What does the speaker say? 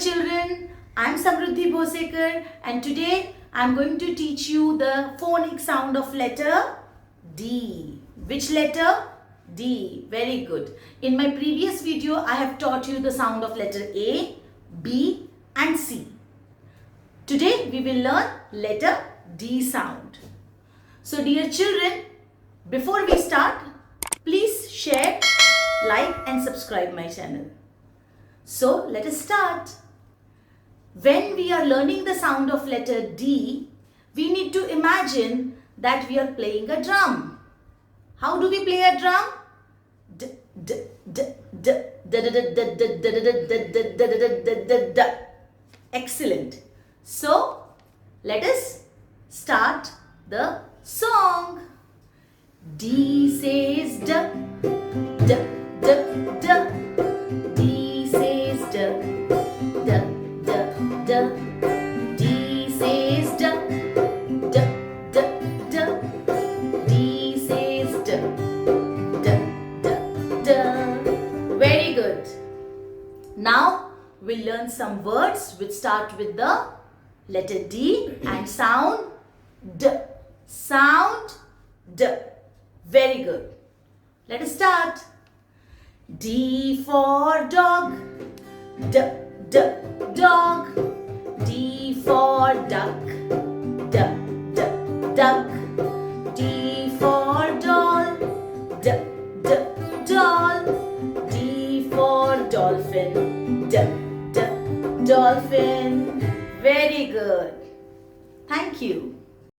children, I am Samruddhi Bhosekar and today I am going to teach you the phonic sound of letter D. Which letter? D. Very good. In my previous video, I have taught you the sound of letter A, B and C. Today we will learn letter D sound. So dear children, before we start, please share, like and subscribe my channel. So let us start. When we are learning the sound of letter D, we need to imagine that we are playing a drum. How do we play a drum? Excellent. So let us start the song. D says D, D, D, D. D says D, D, D, D. D says D, D, D, D. D says D, D, D, D. Very good. Now we'll learn some words which start with the letter D and sound D. Sound D. Very good. Let us start. D for dog. D, D, dog. D for duck. D, D, duck. D for doll. D, D, doll. D for dolphin. D, D, dolphin. Very good. Thank you.